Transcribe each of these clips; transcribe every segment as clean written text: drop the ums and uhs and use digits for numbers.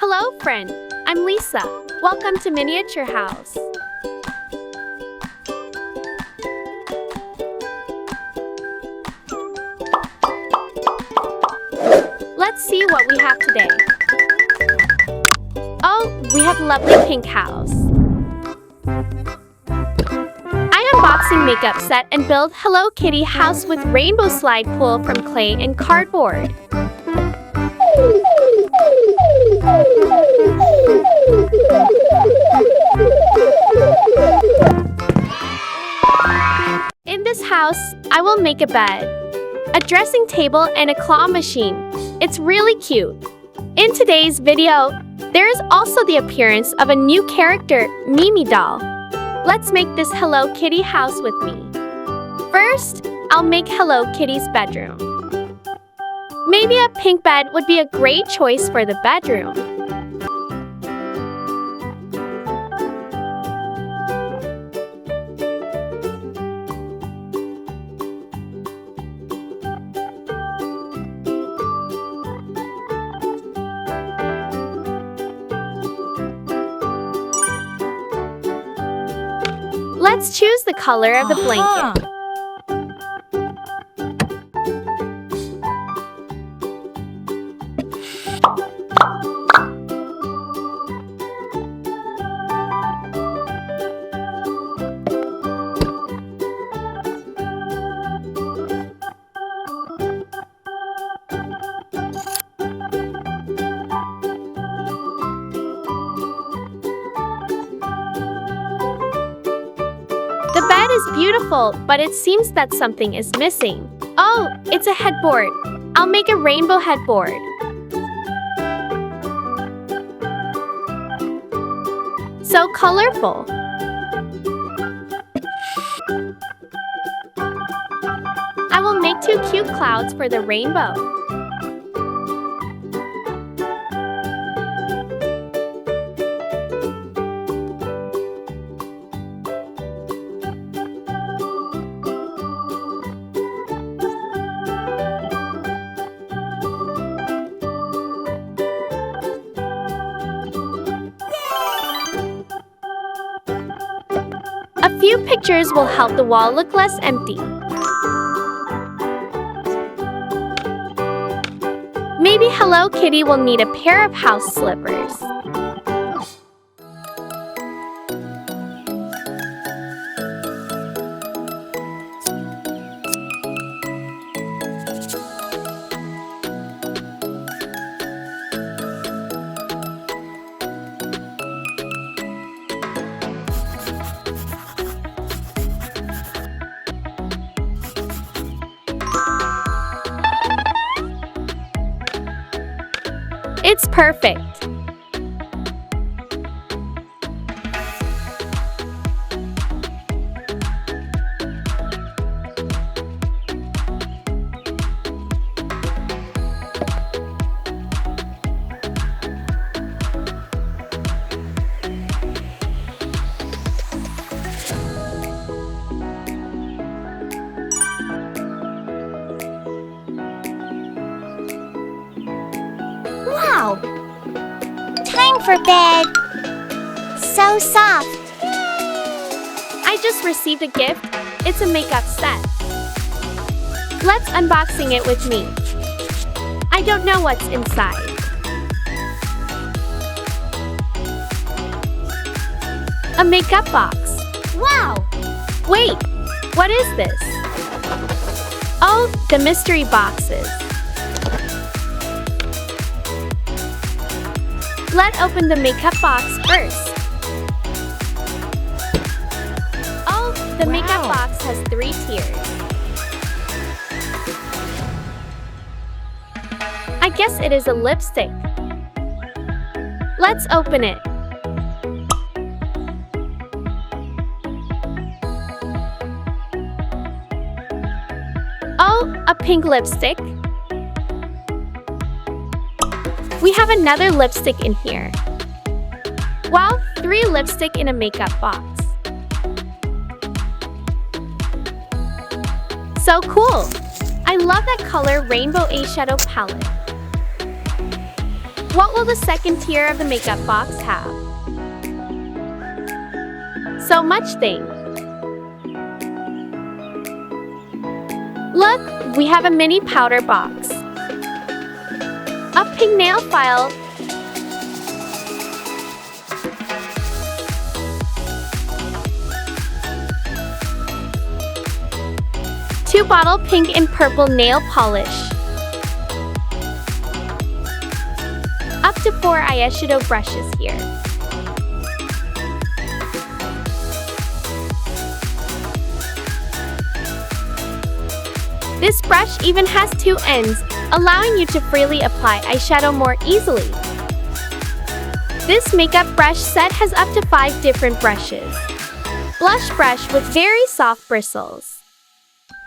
Hello, friend. I'm Lisa. Welcome to Miniature House. Let's see what we have today. Oh, we have lovely pink house. I unboxing makeup set and build Hello Kitty house with rainbow slide pool from clay and cardboard. In this house, I will make a bed, a dressing table, and a claw machine. It's really cute. In today's video, there is also the appearance of a new character, Mimi doll. Let's make this Hello Kitty house with me. First, I'll make Hello Kitty's bedroom. Maybe a pink bed would be a great choice for the bedroom. Let's choose the color of the blanket. The bed is beautiful, but it seems that something is missing. Oh, it's a headboard. I'll make a rainbow headboard. So colorful. I will make two cute clouds for the rainbow. A few pictures will help the wall look less empty. Maybe Hello Kitty will need a pair of house slippers. It's perfect. Wow! Time for bed! So soft! I just received a gift. It's a makeup set. Let's unboxing it with me. I don't know what's inside. A makeup box. Wow! Wait, what is this? Oh, the mystery boxes. Let's open the makeup box first. Oh, the makeup box has 3 tiers. I guess it is a lipstick. Let's open it. Oh, a pink lipstick. We have another lipstick in here. Wow, 3 lipstick in a makeup box. So cool! I love that color rainbow eyeshadow palette. What will the second tier of the makeup box have? So much things. Look, we have a mini powder box, a pink nail file, two bottle pink and purple nail polish, up to 4 eyeshadow brushes here. This brush even has 2 ends, allowing you to freely apply eyeshadow more easily. This makeup brush set has up to 5 different brushes. Blush brush with very soft bristles.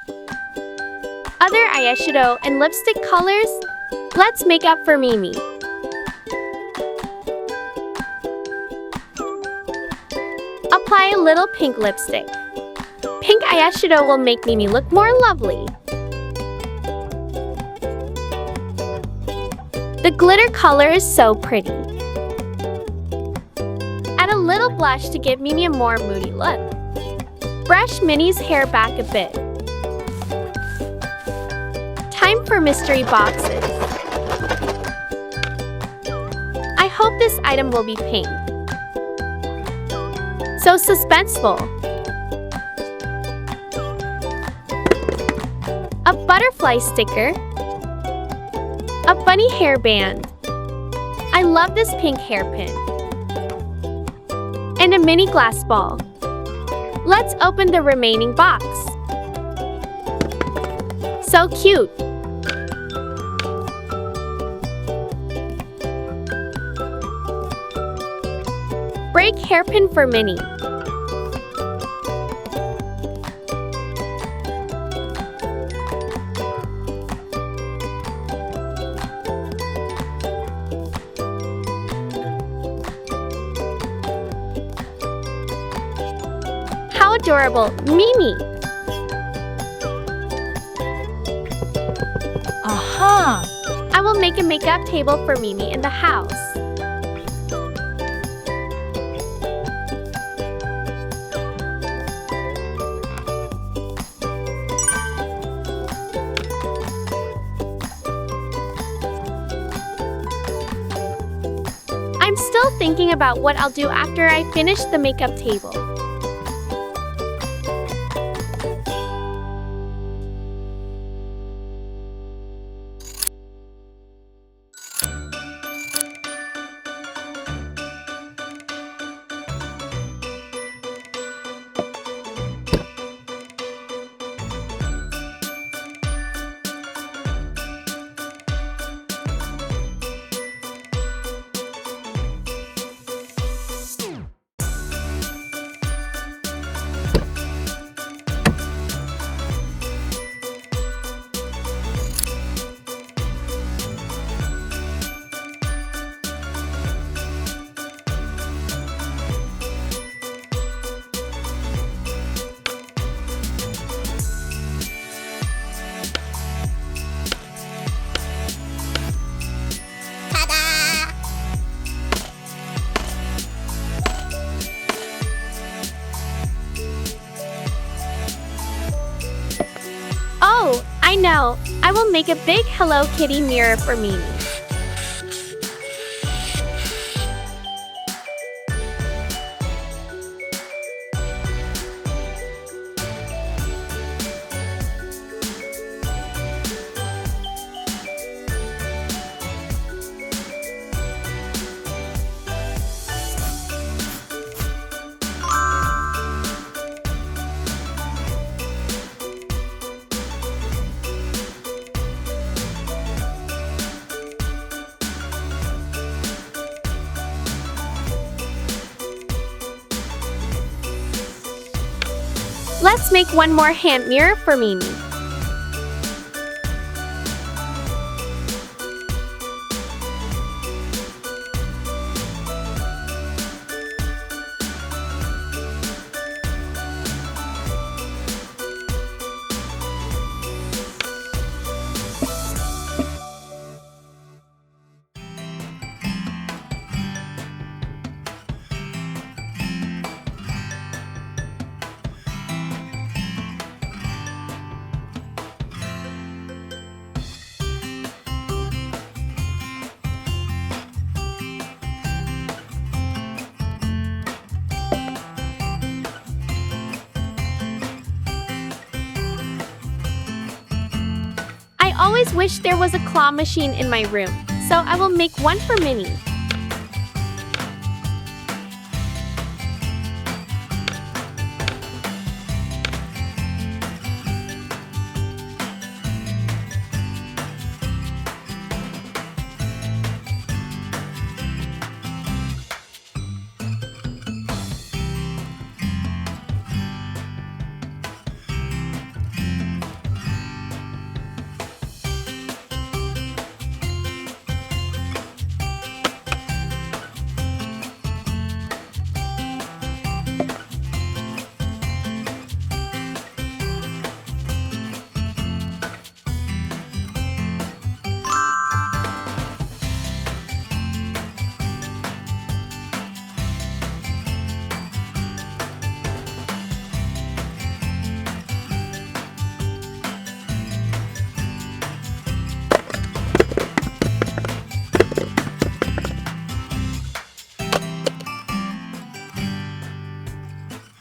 Other eyeshadow and lipstick colors. Let's make up for Mimi. Apply a little pink lipstick. Pink eyeshadow will make Mimi look more lovely. The glitter color is so pretty. Add a little blush to give Mimi a more moody look. Brush Minnie's hair back a bit. Time for mystery boxes. I hope this item will be pink. So suspenseful. A butterfly sticker. A bunny hairband. I love this pink hairpin. And a mini glass ball. Let's open the remaining box. So cute. Break hairpin for Minnie. How adorable, Mimi! Aha! I will make a makeup table for Mimi in the house. I'm still thinking about what I'll do after I finish the makeup table. Oh, I know! I will make a big Hello Kitty mirror for Mimi. Let's make one more hand mirror for Mimi. always wish there was a claw machine in my room, so I will make one for Minnie.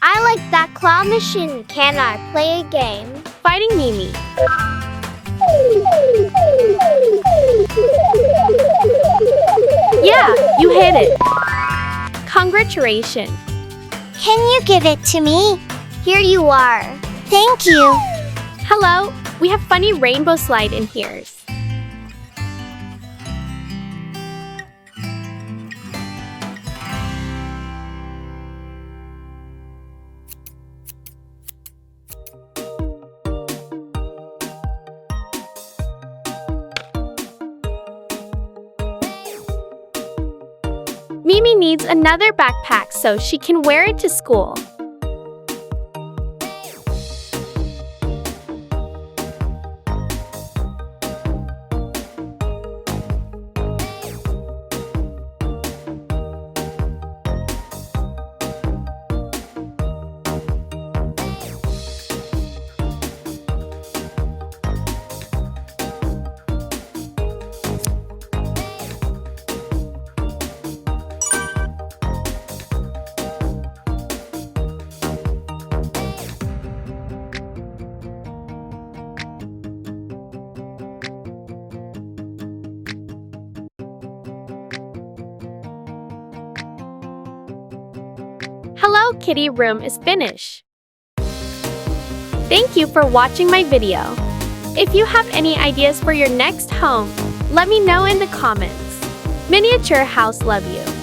I like that claw machine. Can I play a game? Fighting Mimi. Yeah, you hit it. Congratulations. Can you give it to me? Here you are. Thank you. Hello, we have funny rainbow slide in here. Mimi needs another backpack so she can wear it to school. Hello Kitty room is finished. Thank you for watching my video. If you have any ideas for your next home, let me know in the comments. Miniature House love you.